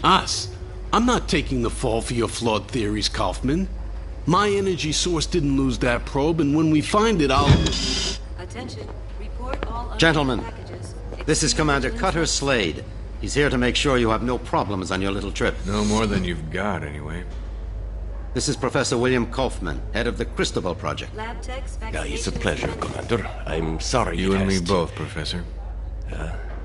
Us? I'm not taking the fall for your flawed theories, Kaufman. My energy source didn't lose that probe, and when we find it, I'll... Attention. Report all Gentlemen, packages. this is Commander Cutter Slade. He's here to make sure you have no problems on your little trip. No more than you've got, anyway. This is Professor William Kaufman, head of the Cristobal Project. Lab techs, It's a pleasure, Commander. I'm sorry You it and me has to- both, Professor.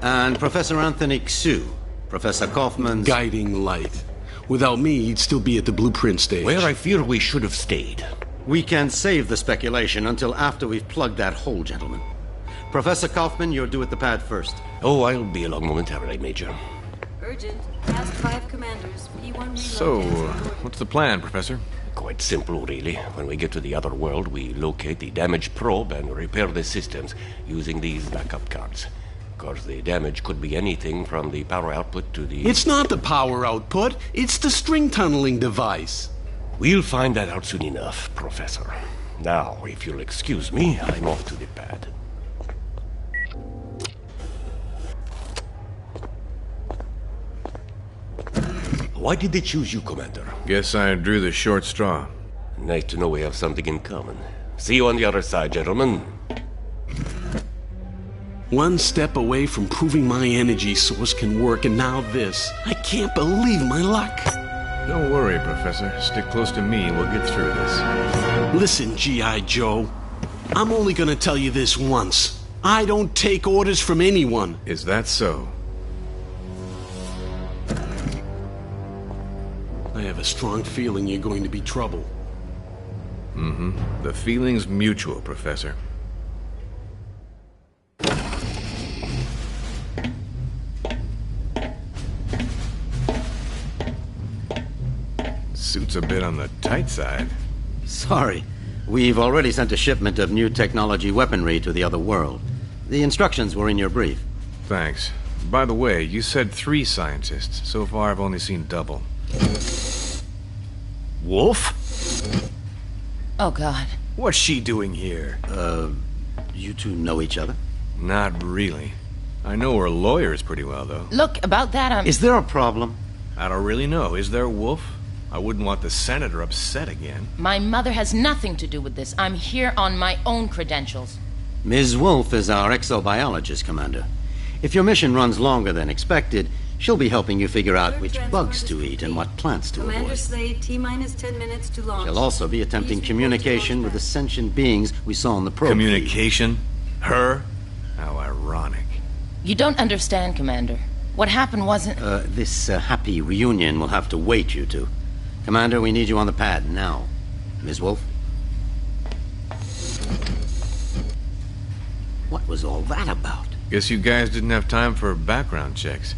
And Professor Anthony Xu, Professor Kaufman's... Guiding light. Without me, he'd still be at the blueprint stage. Where I fear we should have stayed. We can save the speculation until after we've plugged that hole, gentlemen. Professor Kaufman, you're due at the pad first. Oh, I'll be along momentarily, Major. Urgent. Past 5 commanders. P1 reload. So, what's the plan, Professor? Quite simple, really. When we get to the other world, we locate the damaged probe and repair the systems using these backup cards. Of course, the damage could be anything from the power output to the... It's not the power output, it's the string tunneling device. We'll find that out soon enough, Professor. Now, if you'll excuse me, I'm off to the pad. Why did they choose you, Commander? Guess I drew the short straw. Nice to know we have something in common. See you on the other side, gentlemen. One step away from proving my energy source can work, and now this. I can't believe my luck. Don't worry, Professor. Stick close to me and we'll get through this. Listen, G.I. Joe. I'm only gonna tell you this once. I don't take orders from anyone. Is that so? I have a strong feeling you're going to be trouble. The feeling's mutual, Professor. Suit's a bit on the tight side. Sorry. We've already sent a shipment of new technology weaponry to the other world. The instructions were in your brief. Thanks. By the way, you said 3 scientists. So far, I've only seen double. Wolf? Oh, God. What's she doing here? You two know each other? Not really. I know her lawyers pretty well, though. Look, about that, Is there a problem? I don't really know. Is there, Wolf? I wouldn't want the senator upset again. My mother has nothing to do with this. I'm here on my own credentials. Ms. Wolf is our exobiologist, Commander. If your mission runs longer than expected, she'll be helping you figure out which bugs to eat and what plants to Commander avoid. Slade, T-minus 10 minutes to launch. She'll also be attempting Please report to communication with the launch sentient beings we saw on the probe. Communication? Her? How ironic. You don't understand, Commander. What happened wasn't... This happy reunion will have to wait, you two. Commander, we need you on the pad now. Ms. Wolf? What was all that about? Guess you guys didn't have time for background checks.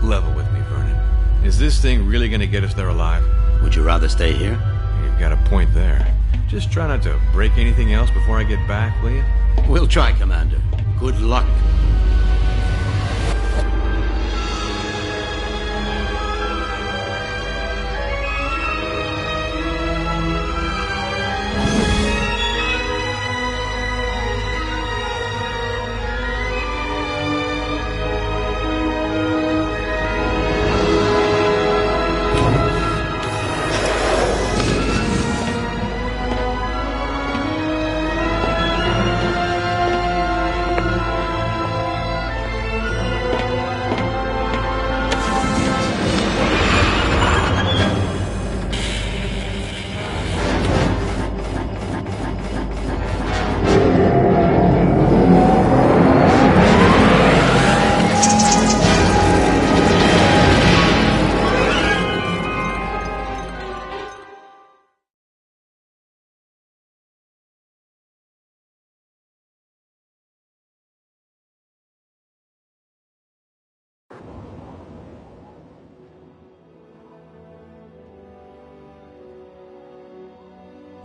Level with me, Vernon. Is this thing really gonna get us there alive? Would you rather stay here? You've got a point there. Just try not to break anything else before I get back, will you? We'll try, Commander. Good luck.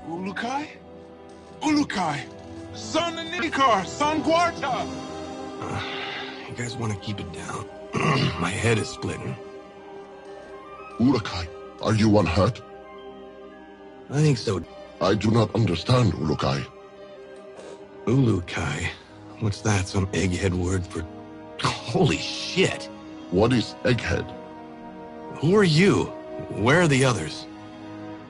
Ulukai? Ulukai! Son Nikar! Son Guarta! You guys want to keep it down? My head is splitting. Ulukai, are you unhurt? I think so. I do not understand, Ulukai. Ulukai? What's that? Some egghead word for Holy shit. What is Egghead? Who are you? Where are the others?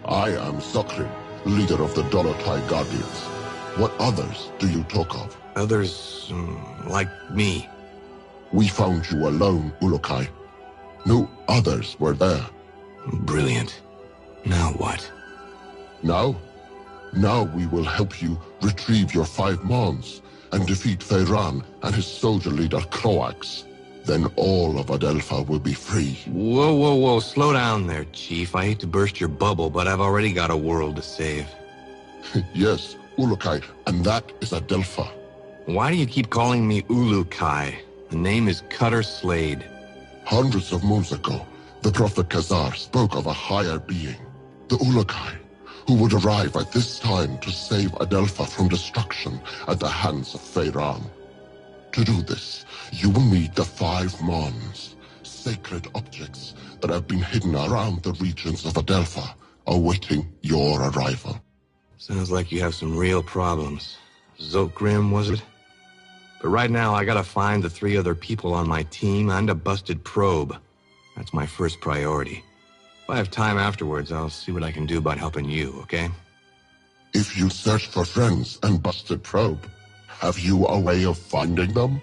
I am Zokrim, leader of the Dolotai Guardians. What others do you talk of? Others, like me. We found you alone, Ulukai. No others were there. Brilliant. Now what? Now? Now we will help you retrieve your 5 Mons and defeat Feyran and his soldier leader Croax. Then all of Adelpha will be free. Whoa. Slow down there, Chief. I hate to burst your bubble, but I've already got a world to save. Yes, Ulukai, and that is Adelpha. Why do you keep calling me Ulukai? The name is Cutter Slade. Hundreds of moons ago, the Prophet Khazar spoke of a higher being, the Ulukai, who would arrive at this time to save Adelpha from destruction at the hands of Feyran. To do this, you will need the 5 Mons, sacred objects that have been hidden around the regions of Adelpha, awaiting your arrival. Sounds like you have some real problems. Zokrim, was it? But right now, I gotta find the 3 other people on my team and a busted probe. That's my first priority. If I have time afterwards, I'll see what I can do about helping you, okay? If you search for friends and busted probe, have you a way of finding them?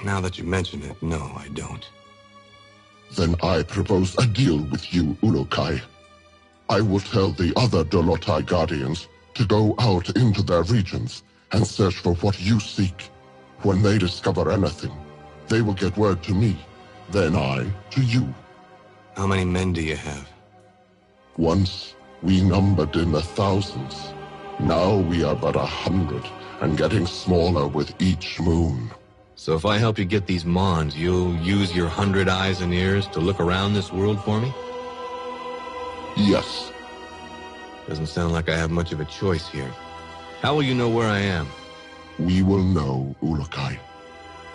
Now that you mention it, no, I don't. Then I propose a deal with you, Ulukai. I will tell the other Dolotai Guardians to go out into their regions and search for what you seek. When they discover anything, they will get word to me, then I to you. How many men do you have? Once, we numbered in the thousands. Now we are but 100, and getting smaller with each moon. So if I help you get these Mons, you'll use your 100 eyes and ears to look around this world for me? Yes. Doesn't sound like I have much of a choice here. How will you know where I am? We will know, Ulukai.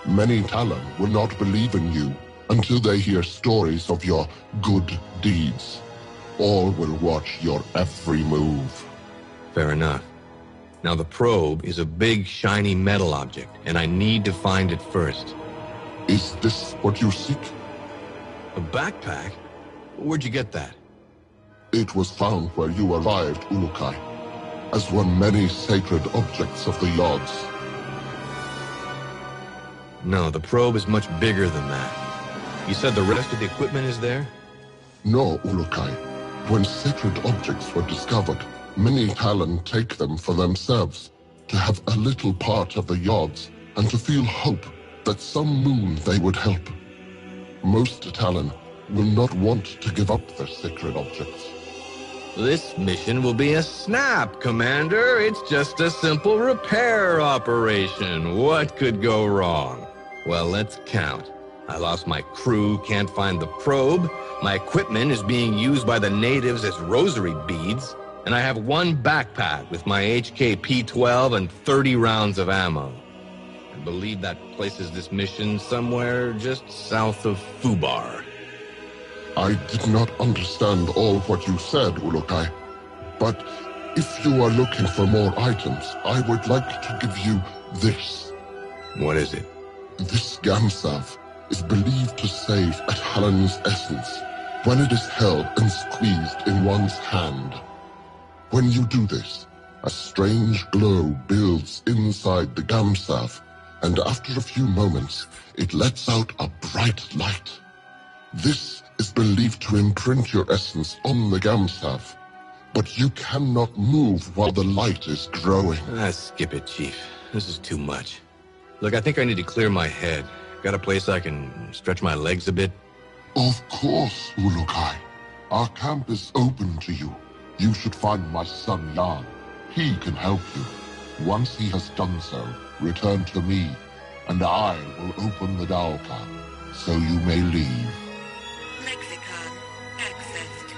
Many Talon will not believe in you until they hear stories of your good deeds. All will watch your every move. Fair enough. Now the probe is a big, shiny metal object, and I need to find it first. Is this what you seek? A backpack? Where'd you get that? It was found where you arrived, Ulukai, as one many sacred objects of the Yods. No, the probe is much bigger than that. You said the rest of the equipment is there? No, Ulukai. When sacred objects were discovered, many Talon take them for themselves, to have a little part of the Yods, and to feel hope that some moon they would help. Most Talon will not want to give up their sacred objects. This mission will be a snap, Commander. It's just a simple repair operation. What could go wrong? Well, let's count. I lost my crew, can't find the probe. My equipment is being used by the natives as rosary beads. And I have one backpack with my HK-P12 and 30 rounds of ammo. I believe that places this mission somewhere just south of Fubar. I did not understand all what you said, Ulukai. But if you are looking for more items, I would like to give you this. What is it? This Gamsav is believed to save a Talon's essence when it is held and squeezed in one's hand. When you do this, a strange glow builds inside the Gamsav, and after a few moments, it lets out a bright light. This is believed to imprint your essence on the Gamsav, but you cannot move while the light is growing. Skip it, Chief. This is too much. Look, I think I need to clear my head. Got a place I can stretch my legs a bit? Of course, Ulukai. Our camp is open to you. You should find my son Jan. He can help you. Once he has done so, return to me, and I will open the Dalka, so you may leave. Lexicon accessed.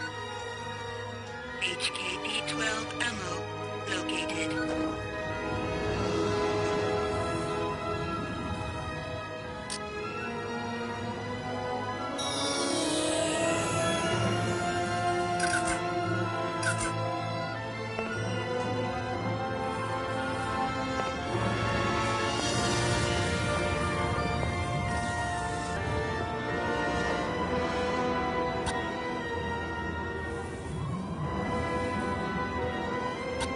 HKP-12 ammo located.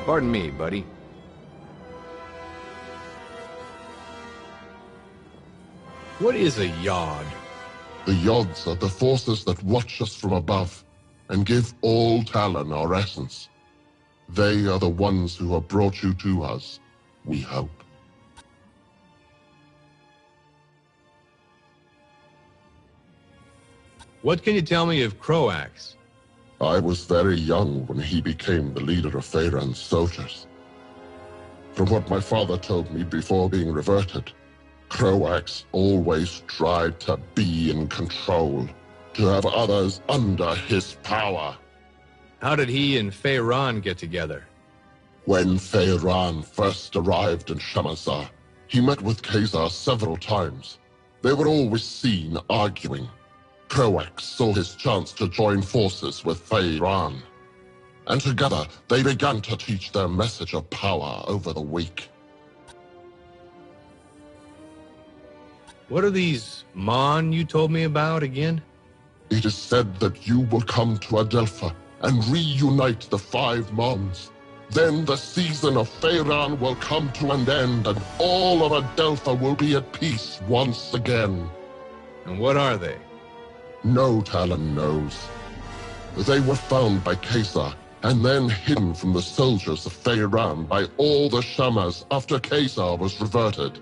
Pardon me, buddy. What is a yod? The Yods are the forces that watch us from above and give all Talon our essence. They are the ones who have brought you to us, we hope. What can you tell me of Croax? I was very young when he became the leader of Feyran's soldiers. From what my father told me before being reverted, Croax always tried to be in control, to have others under his power. How did he and Feyran get together? When Feyran first arrived in Shamazar, he met with Khazar several times. They were always seen arguing. Croax saw his chance to join forces with Feyran, and together they began to teach their message of power over the weak. What are these Mon you told me about again? It is said that you will come to Adelpha and reunite the 5 Mons. Then the season of Feyran will come to an end, and all of Adelpha will be at peace once again. And what are they? No Talon knows. They were found by Khazar, and then hidden from the soldiers of Feyran by all the Shamas after Khazar was reverted.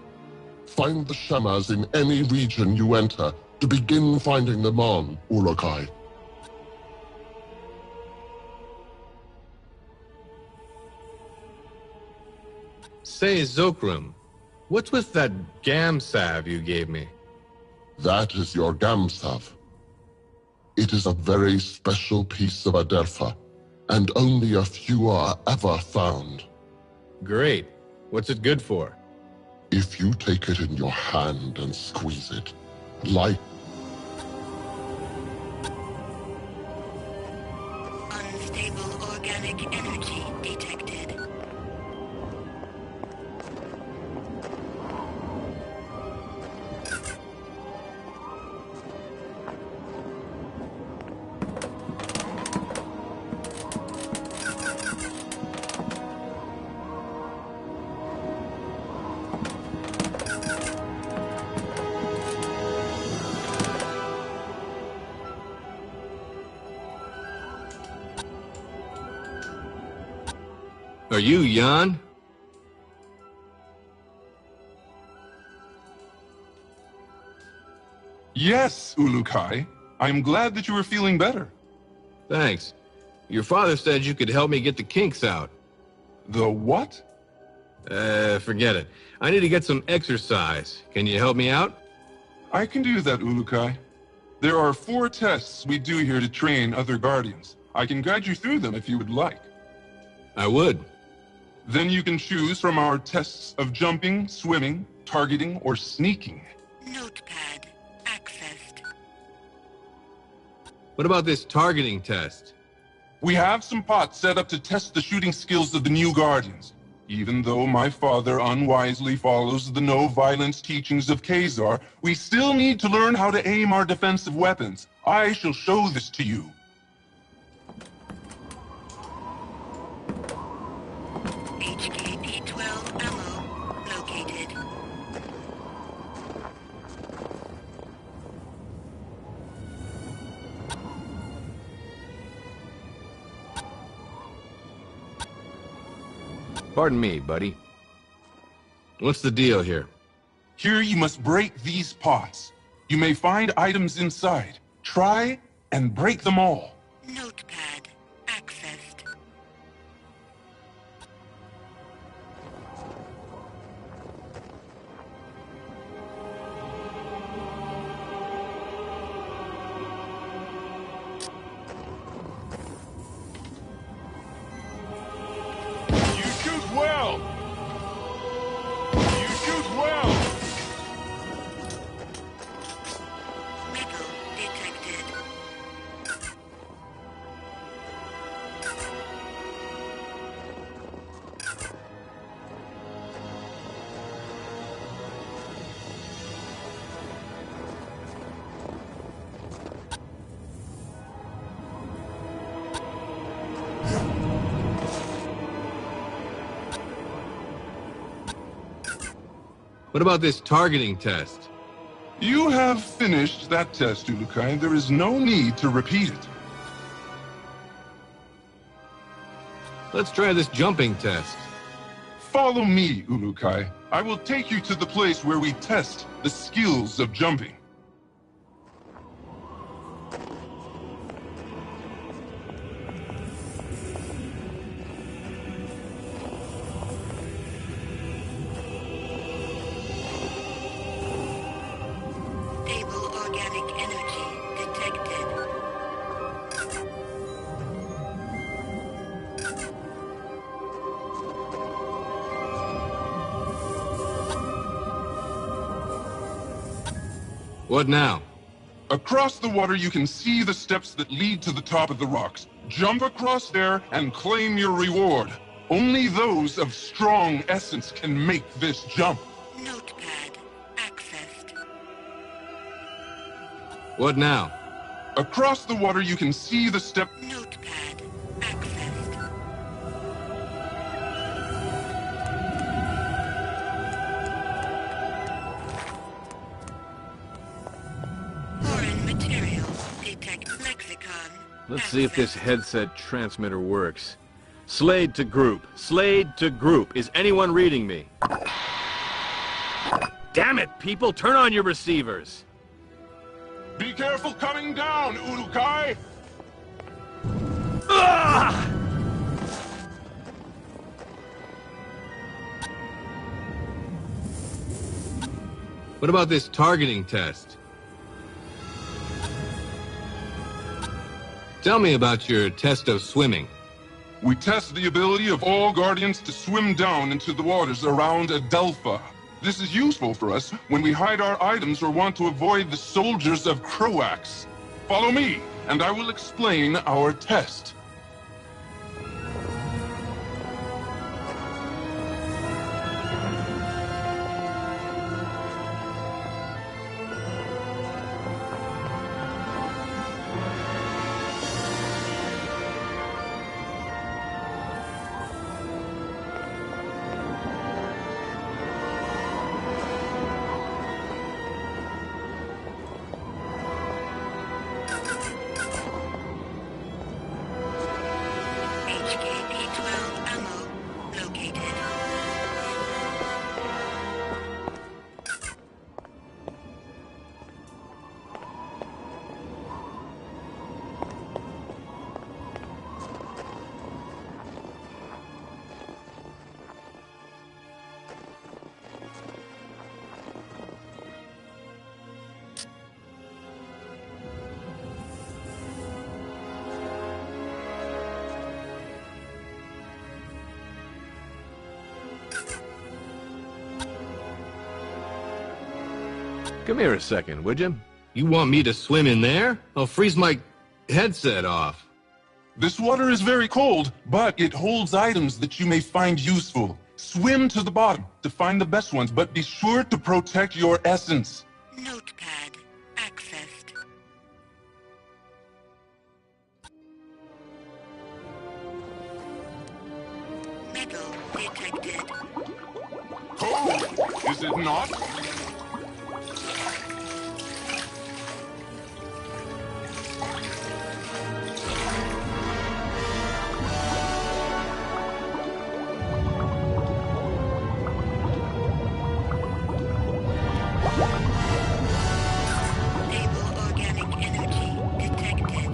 Find the Shamas in any region you enter to begin finding them on, Ulukai. Say, Zokrum, what's with that Gamsav you gave me? That is your Gamsav. It is a very special piece of Adelpha, and only a few are ever found. Great. What's it good for? If you take it in your hand and squeeze it, like... Unstable organic energy detected. Are you Jan? Yes, Ulukai. I'm glad that you are feeling better. Thanks. Your father said you could help me get the kinks out. The what? Forget it. I need to get some exercise. Can you help me out? I can do that, Ulukai. There are 4 tests we do here to train other Guardians. I can guide you through them if you would like. I would. Then you can choose from our tests of jumping, swimming, targeting, or sneaking. Notepad accessed. What about this targeting test? We have some pots set up to test the shooting skills of the new Guardians. Even though my father unwisely follows the no-violence teachings of Khazar, we still need to learn how to aim our defensive weapons. I shall show this to you. HKP-12 ammo located. Pardon me, buddy. What's the deal here? Here you must break these pots. You may find items inside. Try and break them all. Notepad accessed. You shoot well! You shoot well! Metal detected. What about this targeting test? You have finished that test, Ulukai. There is no need to repeat it. Let's try this jumping test. Follow me, Ulukai. I will take you to the place where we test the skills of jumping. Stable organic energy detected. What now? Across the water, you can see the steps that lead to the top of the rocks. Jump across there and claim your reward. Only those of strong essence can make this jump. Notepad accessed. What now? Across the water, you can see the step... Notepad accessed. Foreign materials detect lexicon. Let's see if this headset transmitter works. Slade to group. Slade to group. Is anyone reading me? Damn it, people! Turn on your receivers! Be careful coming down, Ulukai! Ah! What about this targeting test? Tell me about your test of swimming. We test the ability of all Guardians to swim down into the waters around Adelpha. This is useful for us when we hide our items or want to avoid the soldiers of Croax. Follow me, and I will explain our test. HKP-12 ammo located. Come here a second, would you? You want me to swim in there? I'll freeze my headset off. This water is very cold, but it holds items that you may find useful. Swim to the bottom to find the best ones, but be sure to protect your essence. Notepad accessed. Metal detected. Cold, is it not? Stable organic energy detected.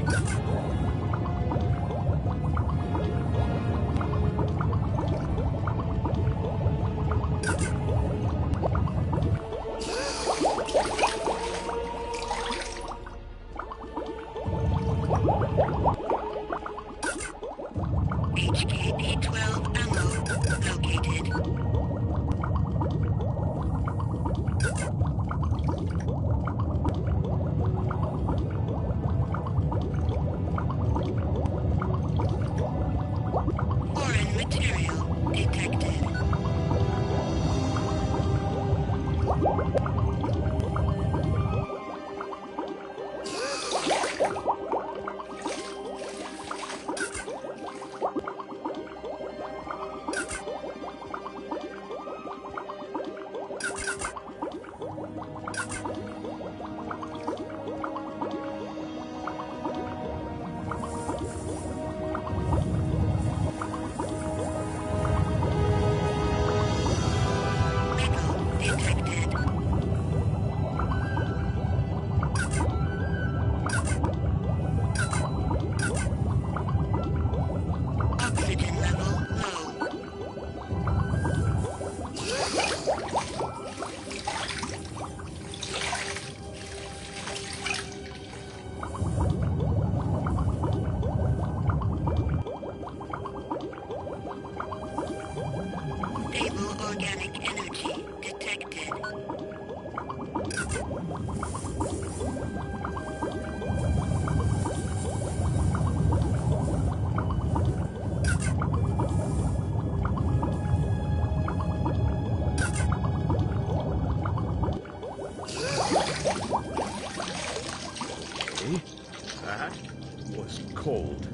cold.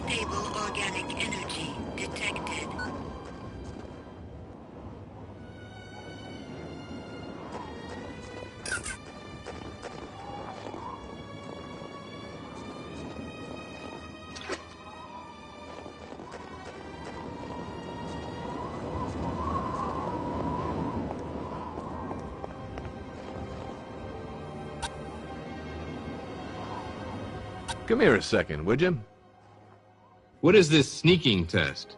Stable organic energy detected. Come here a second, would you? What is this sneaking test?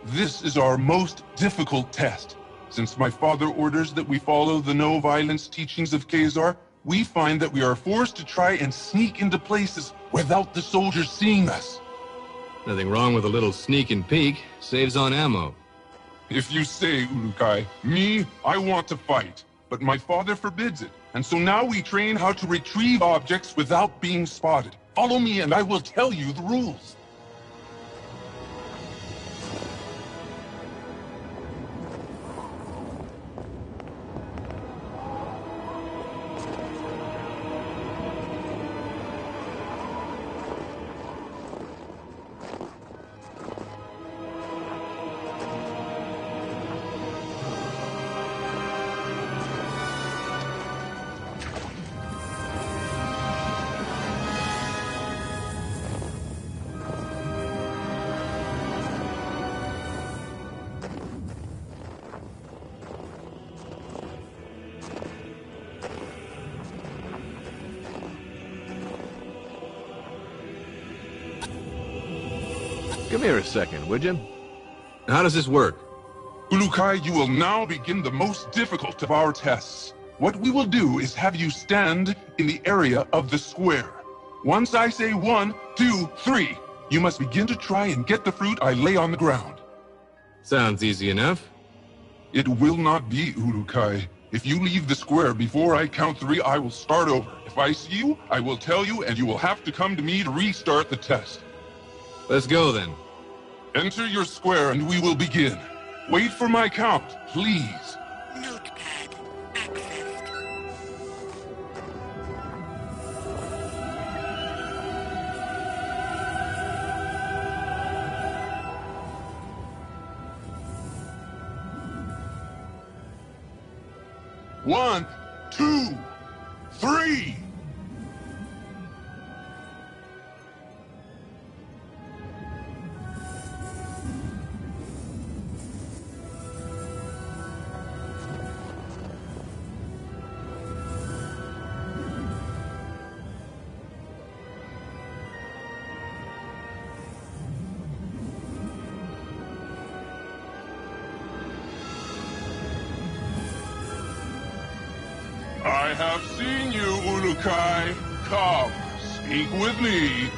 This is our most difficult test. Since my father orders that we follow the no-violence teachings of Khazar, we find that we are forced to try and sneak into places without the soldiers seeing us. Nothing wrong with a little sneak and peek. Saves on ammo. If you say, Ulukai, me, I want to fight. But my father forbids it, and so now we train how to retrieve objects without being spotted. Follow me and I will tell you the rules. Come here a second, would you? How does this work? Ulukai, you will now begin the most difficult of our tests. What we will do is have you stand in the area of the square. Once I say 1, 2, 3, you must begin to try and get the fruit I lay on the ground. Sounds easy enough. It will not be, Ulukai. If you leave the square before I count 3, I will start over. If I see you, I will tell you, and you will have to come to me to restart the test. Let's go then. Enter your square and we will begin. Wait for my count, please. Notepad accessed. One, 2, 3. I have seen you, Ulukai. Come, speak with me.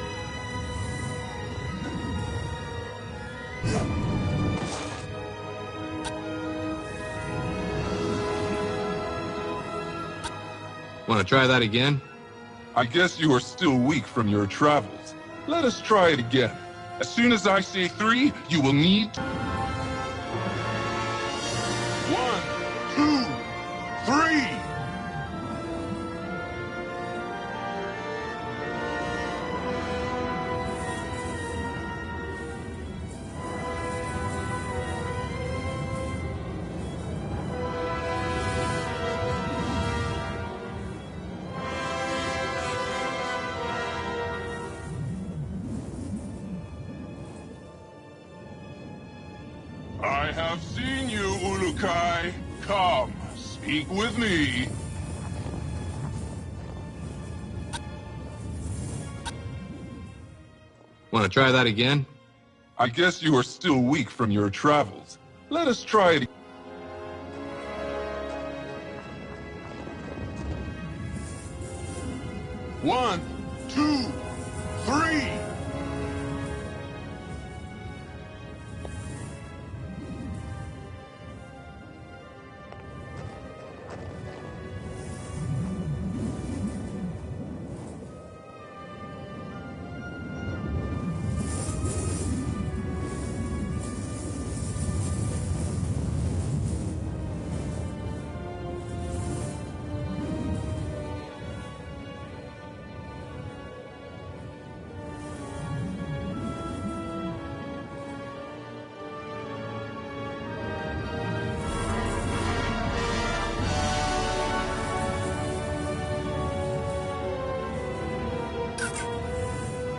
Want to try that again? I guess you are still weak from your travels. Let us try it again. As soon as I say 3, you will need... 1, 2, 3. I have seen you, Ulukai. Come, speak with me. Want to try that again? I guess you are still weak from your travels. Let us try it again. 1, 2, 3.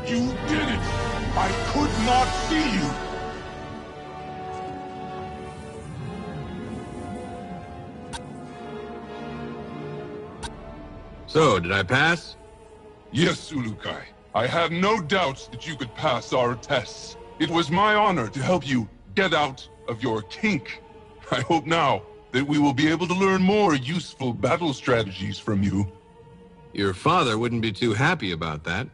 You did it! I could not see you! So, did I pass? Yes, Ulukai. I have no doubts that you could pass our tests. It was my honor to help you get out of your kink. I hope now that we will be able to learn more useful battle strategies from you. Your father wouldn't be too happy about that.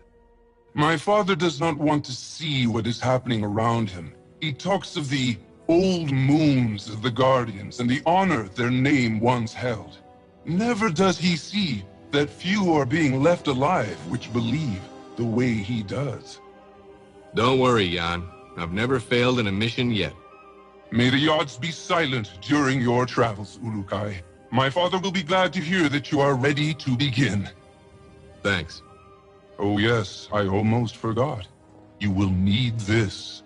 My father does not want to see what is happening around him. He talks of the old moons of the Guardians and the honor their name once held. Never does he see that few are being left alive which believe the way he does. Don't worry, Jan. I've never failed in a mission yet. May the odds be silent during your travels, Ulukai. My father will be glad to hear that you are ready to begin. Thanks. Oh yes, I almost forgot. You will need this.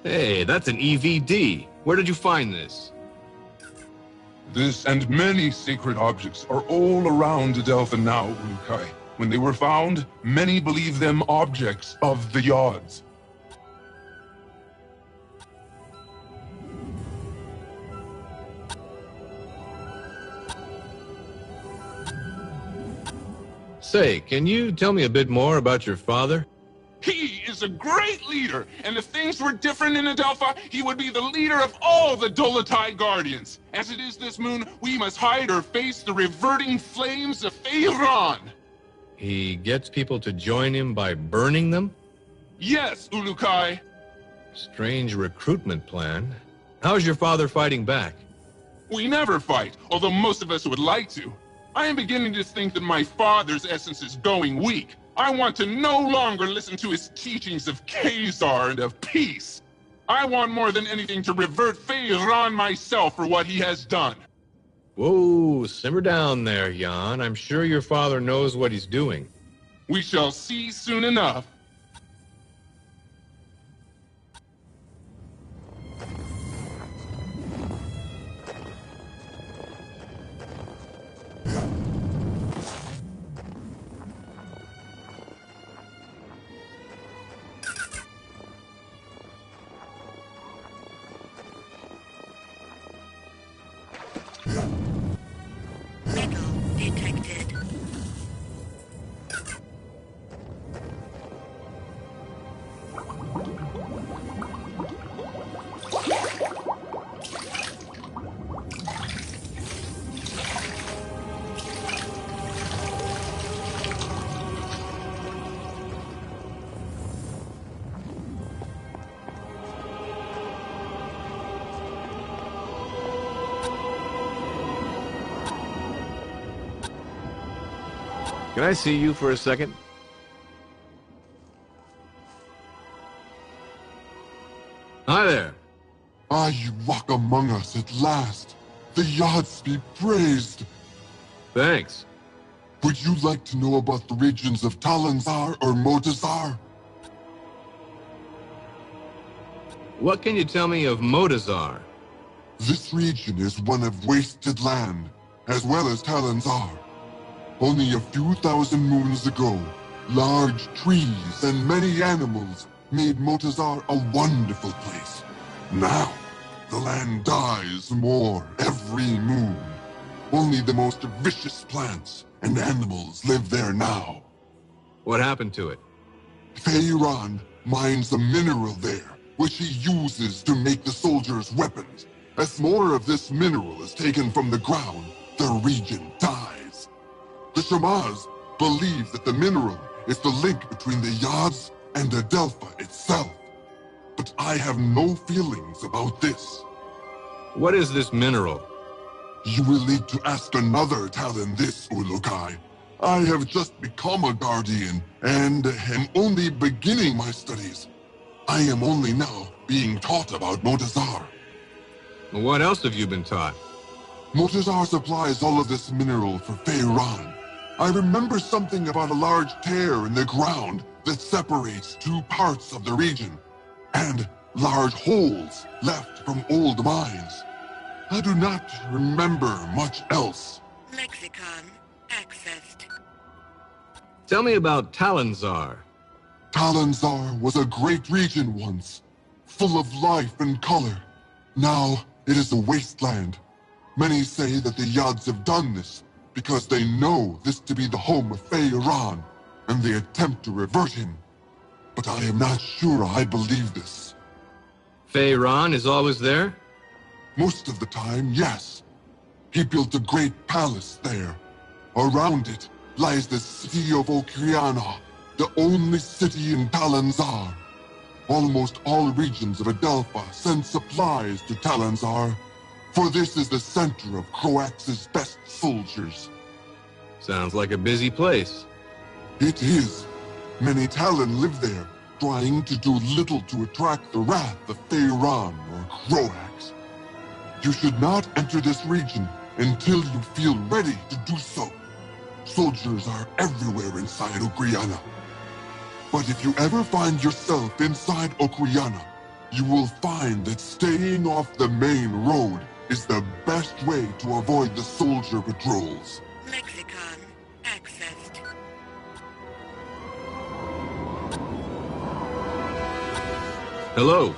Hey, that's an EVD. Where did you find this? This and many sacred objects are all around Adelpha now, Ulukai. When they were found, many believe them objects of the Yods. Say, can you tell me a bit more about your father? He is a great leader, and if things were different in Adelpha, he would be the leader of all the Dolotai Guardians. As it is this moon, we must hide or face the reverting flames of Feyran. He gets people to join him by burning them? Yes, Ulukai. Strange recruitment plan. How's your father fighting back? We never fight, although most of us would like to. I am beginning to think that my father's essence is going weak. I want to no longer listen to his teachings of Khazar and of peace. I want more than anything to revert Feyran myself for what he has done. Whoa, simmer down there, Jan. I'm sure your father knows what he's doing. We shall see soon enough. Metal detected. Can I see you for a second? Hi there. Ah, you walk among us at last. The Yods be praised. Thanks. Would you like to know about the regions of Talanzar or Motazar? What can you tell me of Motazar? This region is one of wasted land, as well as Talanzar. Only a few thousand moons ago, large trees and many animals made Motazar a wonderful place. Now, the land dies more every moon. Only the most vicious plants and animals live there now. What happened to it? Feyran mines a mineral there, which he uses to make the soldiers' weapons. As more of this mineral is taken from the ground, the region dies. The Shamaz believe that the mineral is the link between the Yods and Adelpha itself. But I have no feelings about this. What is this mineral? You will need to ask another Talon this, Ulukai. I have just become a Guardian, and am only beginning my studies. I am only now being taught about Motazar. What else have you been taught? Motazar supplies all of this mineral for Feyran. I remember something about a large tear in the ground that separates two parts of the region, and large holes left from old mines. I do not remember much else. Lexicon accessed. Tell me about Talonzar. Talonzar was a great region once, full of life and color. Now it is a wasteland. Many say that the Yads have done this because they know this to be the home of Feyran, and they attempt to revert him. But I am not sure I believe this. Feyran is always there? Most of the time, yes. He built a great palace there. Around it lies the city of Okriana, the only city in Talonzar. Almost all regions of Adelpha send supplies to Talonzar, for this is the center of Croax's best soldiers. Sounds like a busy place. It is. Many Talon live there, trying to do little to attract the wrath of Feyran or Croax. You should not enter this region until you feel ready to do so. Soldiers are everywhere inside Okriana. But if you ever find yourself inside Okriana, you will find that staying off the main road is the best way to avoid the soldier patrols. Lexicon accessed. Hello.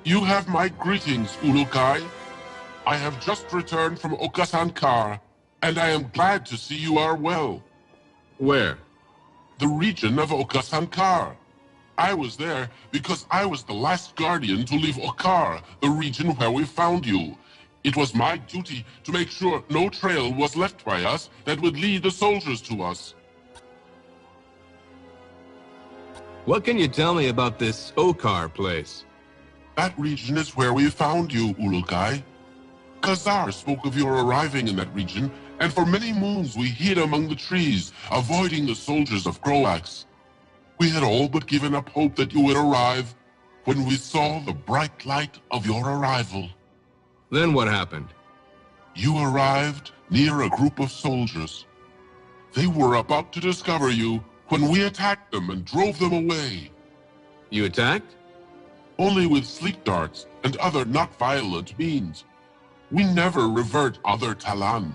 You have my greetings, Ulukai. I have just returned from Okasankar, and I am glad to see you are well. Where? The region of Okasankar. I was there because I was the last guardian to leave Okar, the region where we found you. It was my duty to make sure no trail was left by us that would lead the soldiers to us. What can you tell me about this Okar place? That region is where we found you, Ulukai. Khazar spoke of your arriving in that region, and for many moons we hid among the trees, avoiding the soldiers of Croax. We had all but given up hope that you would arrive when we saw the bright light of your arrival. Then what happened? You arrived near a group of soldiers. They were about to discover you when we attacked them and drove them away. You attacked? Only with sleep darts and other not violent means. We never revert other Talan.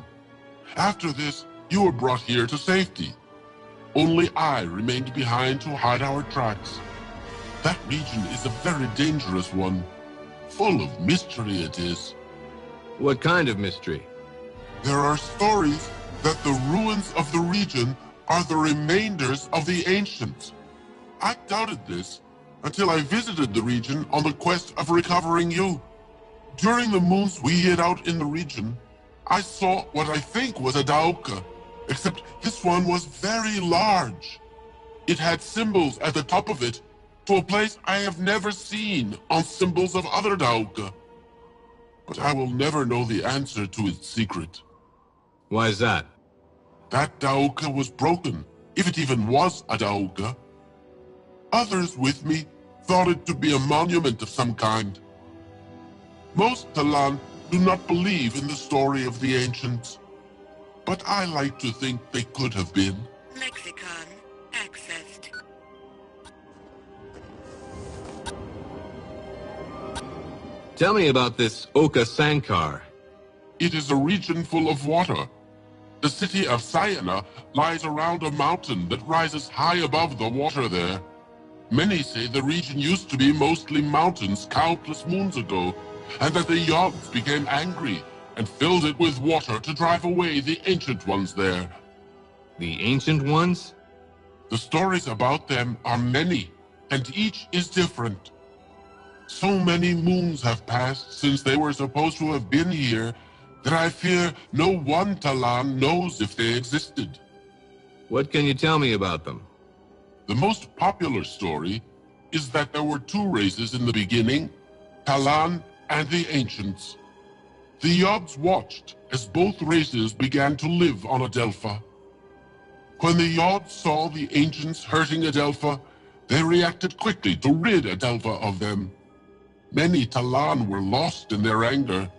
After this, you were brought here to safety. Only I remained behind to hide our tracks. That region is a very dangerous one. Full of mystery it is. What kind of mystery? There are stories that the ruins of the region are the remainders of the ancients. I doubted this until I visited the region on the quest of recovering you. During the moons we hid out in the region, I saw what I think was a Dauka, except this one was very large. It had symbols at the top of it to a place I have never seen on symbols of other Dauka. But I will never know the answer to its secret. Why is that? That Dauka was broken, if it even was a Dauka. Others with me thought it to be a monument of some kind. Most Talan do not believe in the story of the ancients, but I like to think they could have been. Lexicon accessed. Tell me about this Okasankar. It is a region full of water. The city of Sayana lies around a mountain that rises high above the water there. Many say the region used to be mostly mountains countless moons ago, and that the Yods became angry and filled it with water to drive away the ancient ones there. The ancient ones? The stories about them are many, and each is different. So many moons have passed since they were supposed to have been here that I fear no one Talan knows if they existed. What can you tell me about them? The most popular story is that there were two races in the beginning, Talan and the Ancients. The Yods watched as both races began to live on Adelpha. When the Yods saw the Ancients hurting Adelpha, they reacted quickly to rid Adelpha of them. Many Talan were lost in their anger,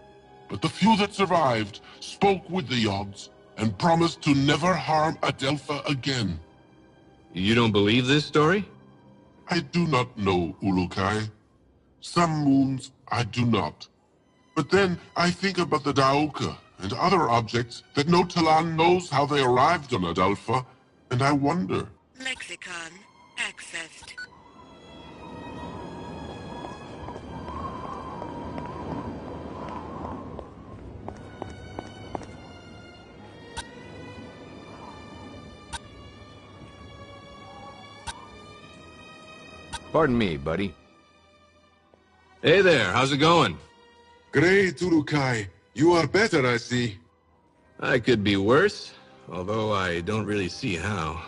but the few that survived spoke with the Yods and promised to never harm Adelpha again. You don't believe this story? I do not know, Ulukai. Some moons I do not. But then I think about the Dauka and other objects that no Talan knows how they arrived on Adelpha, and I wonder. Lexicon accessed. Pardon me, buddy. Hey there, how's it going? Great, Urukai. You are better, I see. I could be worse, although I don't really see how.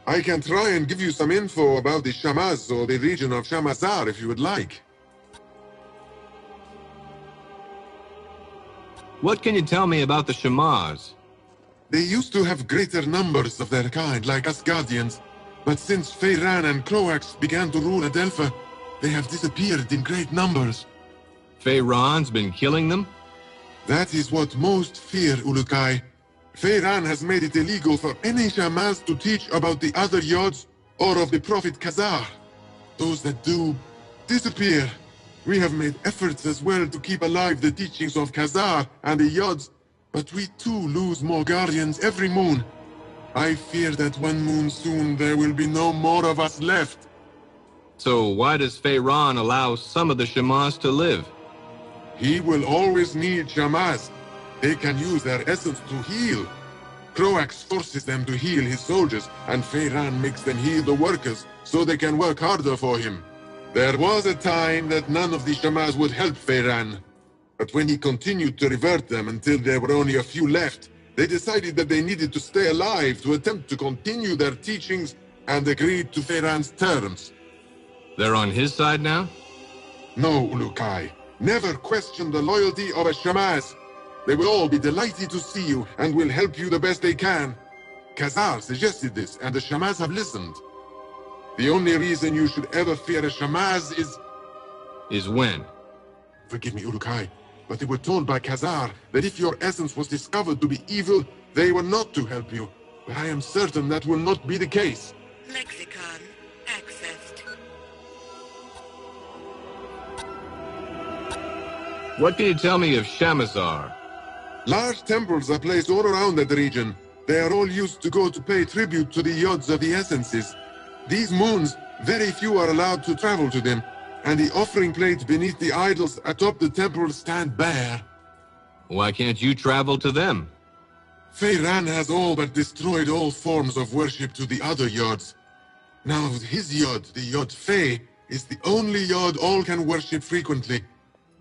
I can try and give you some info about the Shamaz or the region of Shamazar if you would like. What can you tell me about the Shamaz? They used to have greater numbers of their kind, like us Guardians. But since Feyran and Croax began to rule Adelpha, they have disappeared in great numbers. Feyran's been killing them? That is what most fear, Ulukai. Feyran has made it illegal for any Shamaz to teach about the other Yods or of the Prophet Khazar. Those that do, disappear. We have made efforts as well to keep alive the teachings of Khazar and the Yods, but we too lose more Guardians every moon. I fear that one moon soon there will be no more of us left. So why does Feyran allow some of the Shamaz to live? He will always need Shamaz. They can use their essence to heal. Croax forces them to heal his soldiers, and Feyran makes them heal the workers so they can work harder for him. There was a time that none of the Shamaz would help Feyran. But when he continued to revert them until there were only a few left, they decided that they needed to stay alive to attempt to continue their teachings and agreed to Feyran's terms. They're on his side now? No, Ulukai. Never question the loyalty of a Shamaz. They will all be delighted to see you and will help you the best they can. Khazar suggested this, and the Shamaz have listened. The only reason you should ever fear a Shamaz is... Is when? Forgive me, Ulukai, but they were told by Khazar that if your essence was discovered to be evil, they were not to help you. But I am certain that will not be the case. Lexicon accessed. What can you tell me of Shamazar? Large temples are placed all around that region. They are all used to go to pay tribute to the Yods of the Essences. These moons, very few are allowed to travel to them, and the offering plates beneath the idols atop the temple stand bare. Why can't you travel to them? Feyran has all but destroyed all forms of worship to the other Yods. Now his Yod, the Yod Fey, is the only Yod all can worship frequently.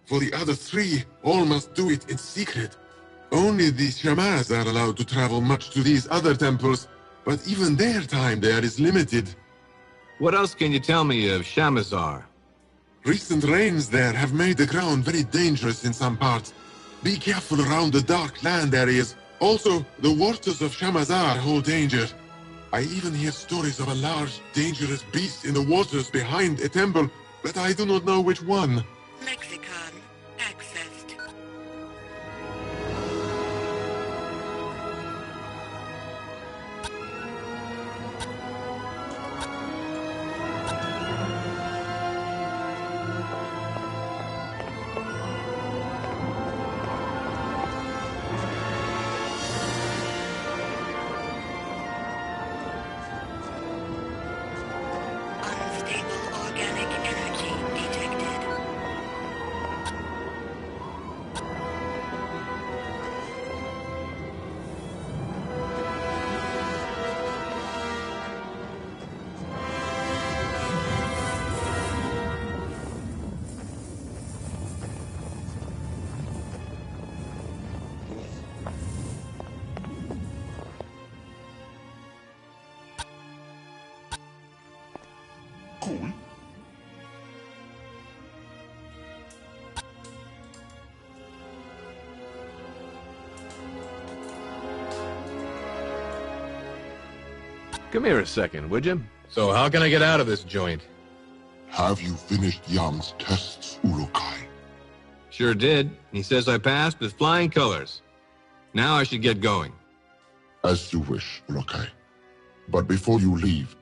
For the other three, all must do it in secret. Only the Shamaz are allowed to travel much to these other temples, but even their time there is limited. What else can you tell me of Shamazar? Recent rains there have made the ground very dangerous in some parts. Be careful around the dark land areas. Also, the waters of Shamazar hold danger. I even hear stories of a large, dangerous beast in the waters behind a temple, but I do not know which one. Lexicon accessed. Unstable organic energy detected. Cool. Come here a second, would you? So how can I get out of this joint? Have you finished Yang's tests, Urukai? Sure did. He says I passed with flying colors. Now I should get going. As you wish, Urukai. But before you leave,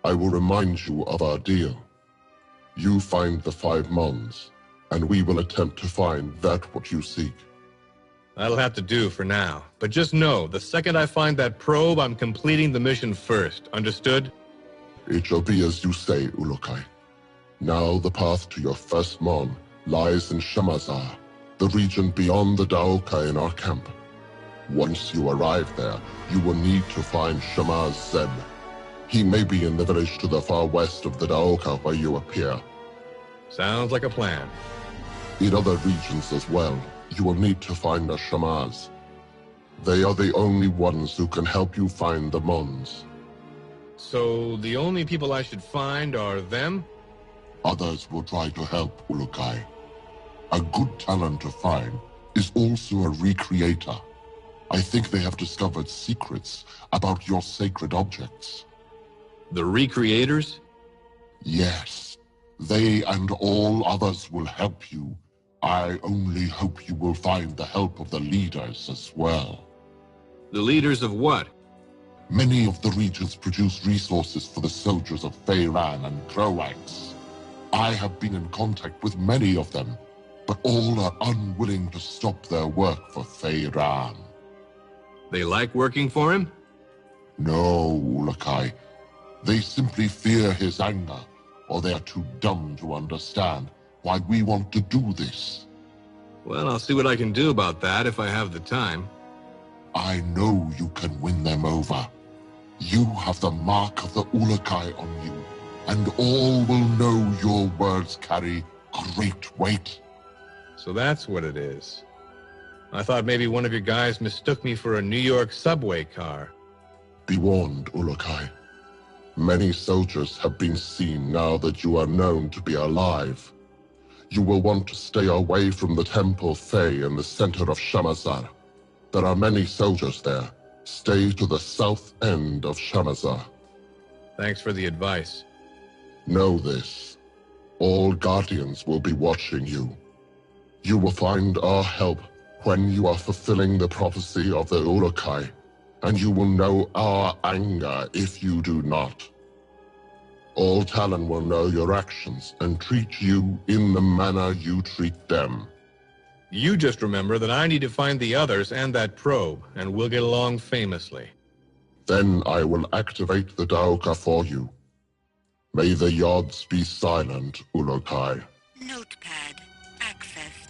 I will remind you of our deal. You find the 5 Mons, and we will attempt to find that what you seek. That'll have to do for now. But just know, the second I find that probe, I'm completing the mission first. Understood? It shall be as you say, Ulukai. Now the path to your first Mon lies in Shamazar, the region beyond the Daoka in our camp. Once you arrive there, you will need to find Shamaz Zeb. He may be in the village to the far west of the Daoka where you appear. Sounds like a plan. In other regions as well, you will need to find the Shamaz. They are the only ones who can help you find the Mons. So the only people I should find are them? Others will try to help, Ulukai. A good talent to find is also a recreator. I think they have discovered secrets about your sacred objects. The recreators? Yes. They and all others will help you. I only hope you will find the help of the leaders as well. The leaders of what? Many of the regions produce resources for the soldiers of Feyran and Croax. I have been in contact with many of them, but all are unwilling to stop their work for Feyran. They like working for him? No, Ulukai. They simply fear his anger, or they are too dumb to understand why we want to do this. Well, I'll see what I can do about that if I have the time. I know you can win them over. You have the mark of the Ulukai on you, and all will know your words carry great weight. So that's what it is. I thought maybe one of your guys mistook me for a New York subway car. Be warned, Ulukai. Many soldiers have been seen now that you are known to be alive. You will want to stay away from the Temple Fey in the center of Shamazar. There are many soldiers there. Stay to the south end of Shamazar. Thanks for the advice. Know this. All Guardians will be watching you. You will find our help when you are fulfilling the prophecy of the Ulukai, and you will know our anger if you do not. All Talon will know your actions and treat you in the manner you treat them. You just remember that I need to find the others and that probe, and we'll get along famously. Then I will activate the Daoka for you. May the Yods be silent, Ulukai. Notepad accessed.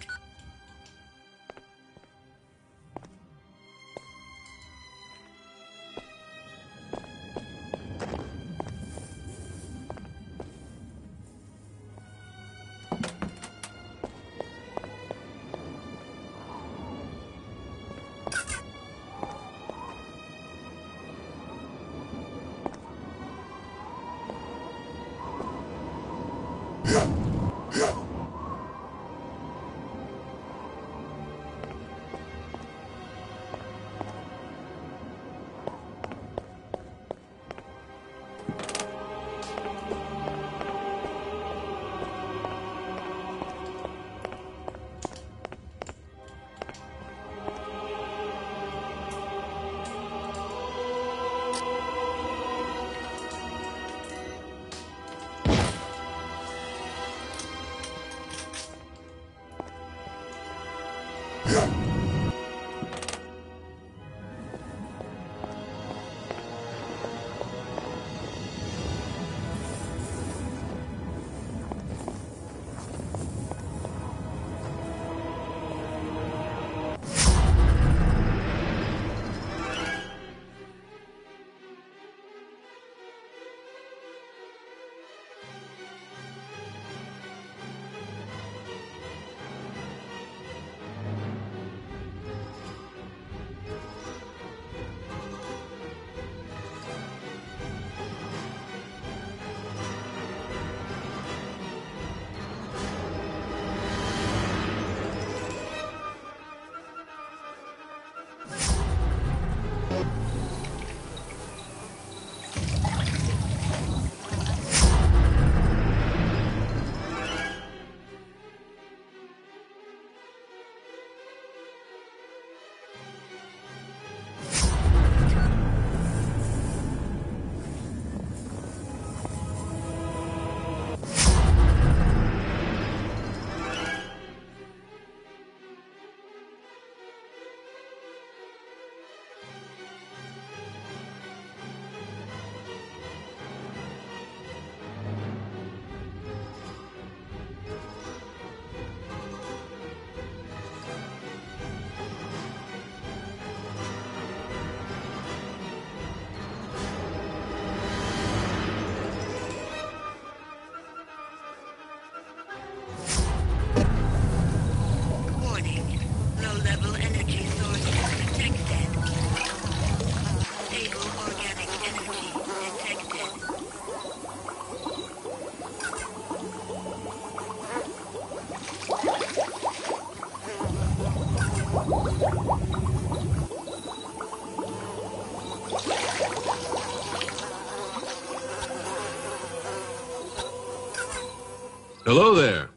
Hello there.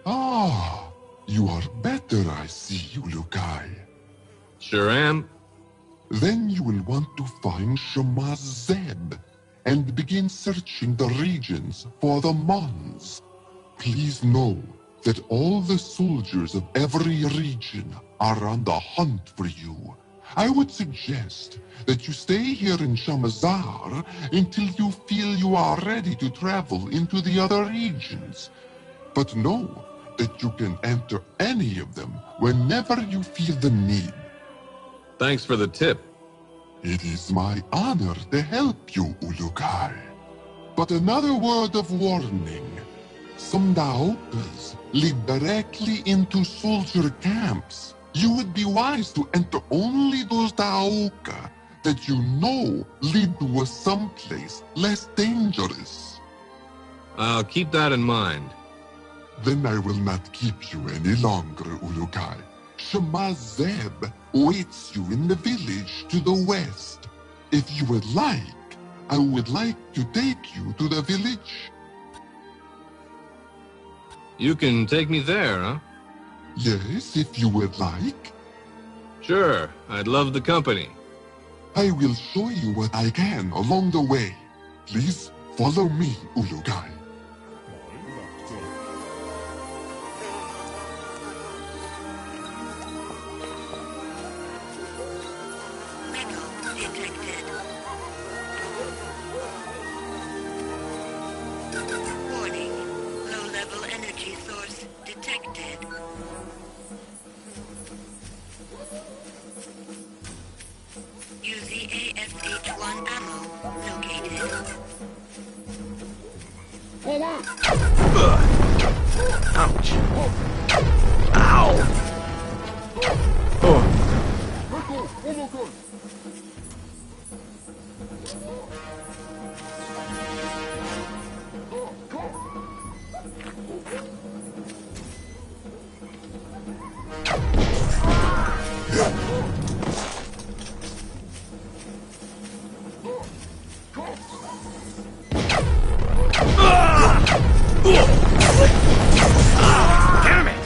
Ah, you are better, I see, Ulukai. Sure am. Then you will want to find Shemaz Zeb and begin searching the regions for the Mons. Please know that all the soldiers of every region are on the hunt for you. I would suggest that you stay here in Shamazar until you feel you are ready to travel into the other regions. But know that you can enter any of them whenever you feel the need. Thanks for the tip. It is my honor to help you, Ulukai. But another word of warning. Some Daokas lead directly into soldier camps. You would be wise to enter only those Daoka that you know lead to someplace less dangerous. I'll keep that in mind. Then I will not keep you any longer, Ulukai. Shemaz Zeb waits you in the village to the west. If you would like, I would like to take you to the village. You can take me there, huh? Yes, if you would like. Sure, I'd love the company. I will show you what I can along the way. Please follow me, Ulukai. Ouch. Ow. Oh. Damn it!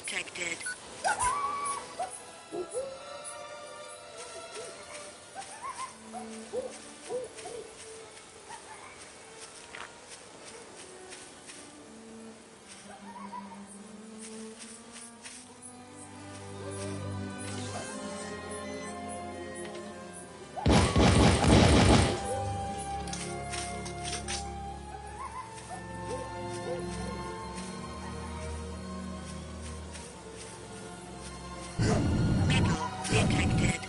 detected. Metal detected.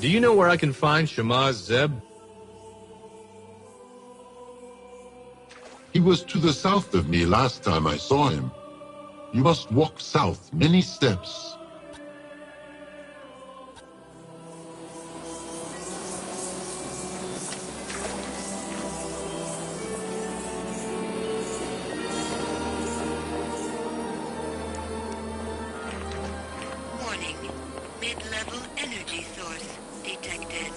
Do you know where I can find Shamaz Zeb? He was to the south of me last time I saw him. You must walk south many steps. Warning. Mid-level energy source detected.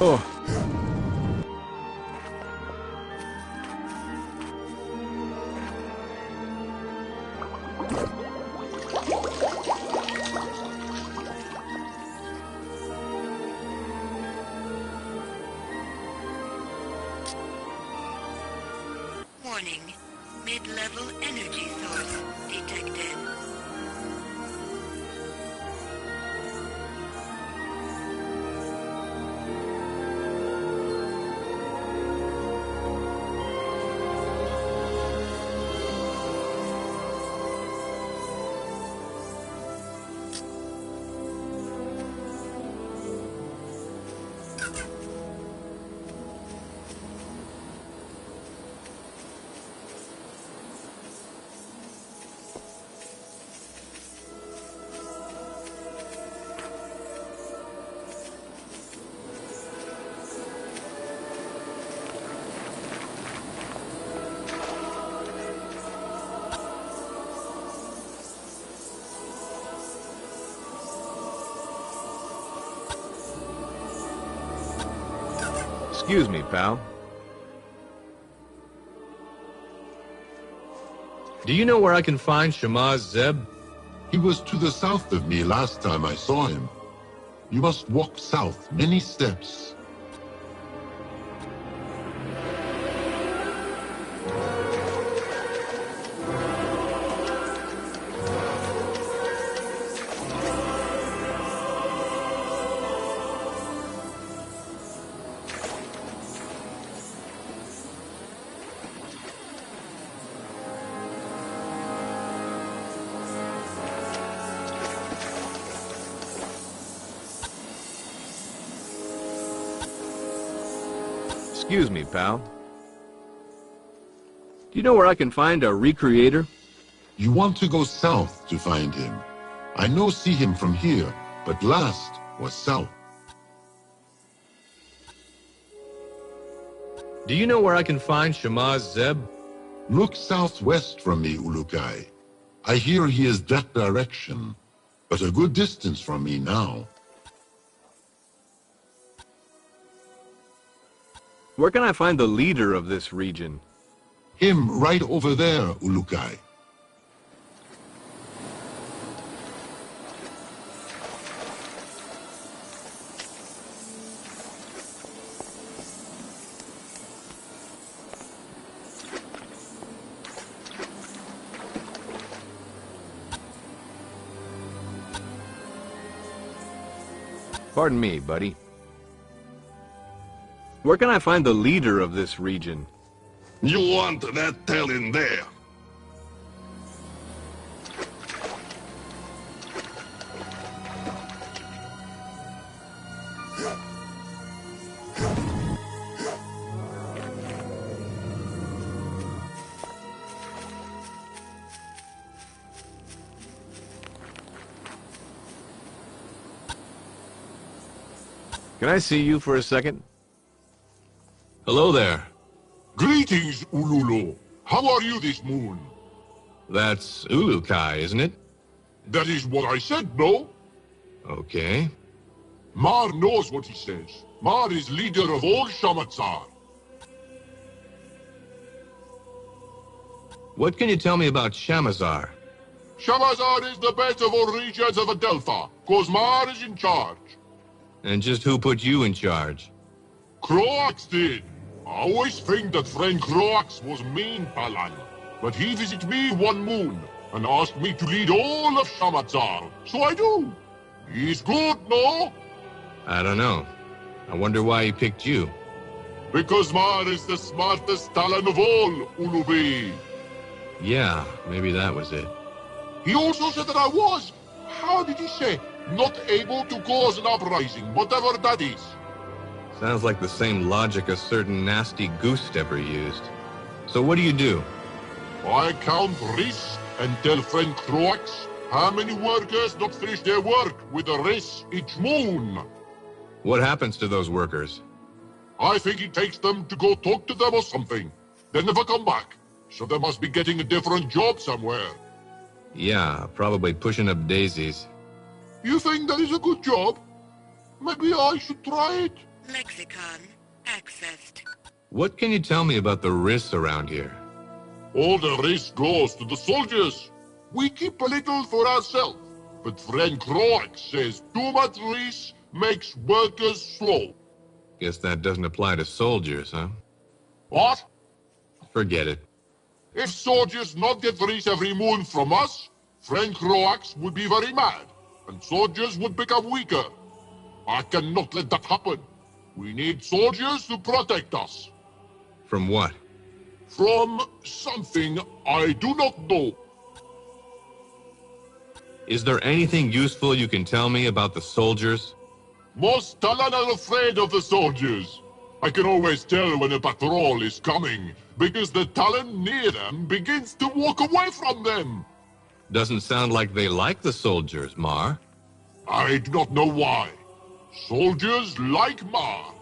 Oh. Warning. Mid-level energy source detected. Excuse me, pal. Do you know where I can find Shamaz Zeb? He was to the south of me last time I saw him. You must walk south many steps. Excuse me, pal. Do you know where I can find a recreator? You want to go south to find him. I know see him from here, but last was south. Do you know where I can find Shamaz Zeb? Look southwest from me, Ulukai. I hear he is that direction, but a good distance from me now. Where can I find the leader of this region? Him right over there, Ulukai. Pardon me, buddy. Where can I find the leader of this region? You want that telling there? Can I see you for a second? Hello there. Greetings, Ululu. How are you this moon? That's Ulukai, isn't it? That is what I said, no? Okay. Mar knows what he says. Mar is leader of all Shamatzar. What can you tell me about Shamazar? Shamazar is the best of all regions of Adelpha, cause Mar is in charge. And just who put you in charge? Croax did. I always think that friend Croax was mean, Palan. But he visited me one moon, and asked me to lead all of Shamatzar. So I do. He's good, no? I don't know. I wonder why he picked you. Because Mar is the smartest Talon of all, Ulubi. Yeah, maybe that was it. He also said that I was, how did he say, not able to cause an uprising, whatever that is. Sounds like the same logic a certain nasty goose stepper used. So what do you do? I count risks and tell friend Croax how many workers not finish their work with a risk each moon. What happens to those workers? I think it takes them to go talk to them or something. They never come back. So they must be getting a different job somewhere. Yeah, probably pushing up daisies. You think that is a good job? Maybe I should try it. Lexicon accessed. What can you tell me about the risks around here? All the risk goes to the soldiers. We keep a little for ourselves. But friend Croax says too much risk makes workers slow. Guess that doesn't apply to soldiers, huh? What? Forget it. If soldiers not get risk every moon from us, friend Croax would be very mad, and soldiers would become weaker. I cannot let that happen. We need soldiers to protect us. From what? From something I do not know. Is there anything useful you can tell me about the soldiers? Most Talon are afraid of the soldiers. I can always tell when a patrol is coming, because the Talon near them begins to walk away from them. Doesn't sound like they like the soldiers, Mar. I do not know why. Soldiers like Mar.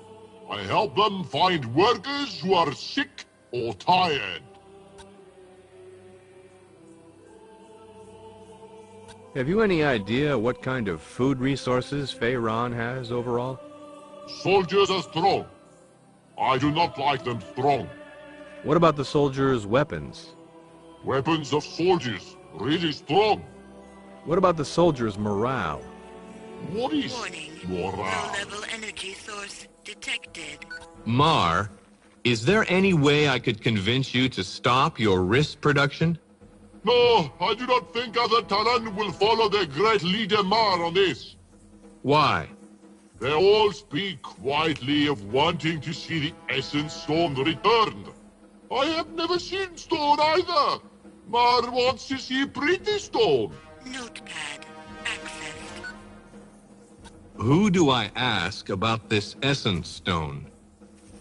I help them find workers who are sick or tired. Have you any idea what kind of food resources Feyran has overall? Soldiers are strong. I do not like them strong. What about the soldiers' weapons? Weapons of soldiers, really strong. What about the soldiers' morale? What is Warning. morale? Low-level energy source detected. Mar, is there any way I could convince you to stop your risk production? No, I do not think other Talon will follow their great leader Mar on this. Why? They all speak quietly of wanting to see the Essence Stone returned. I have never seen Stone either. Mar wants to see pretty Stone. Notepad accessed. Who do I ask about this Essence Stone?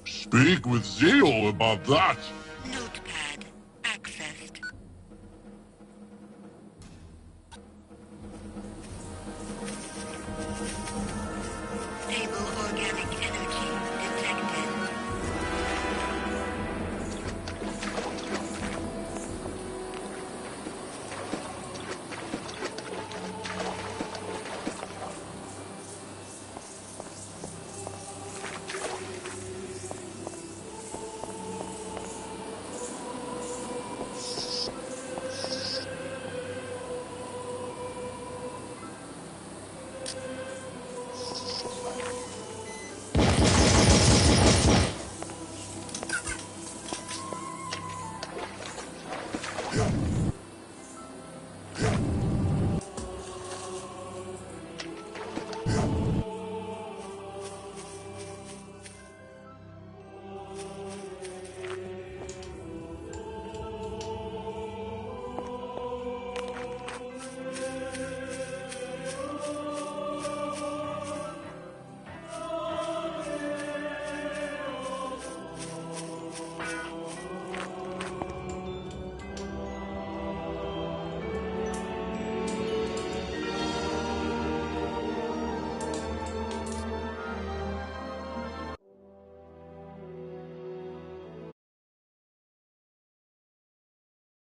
Speak with Zeo about that. Notepad accessed. Stable organic energy detected.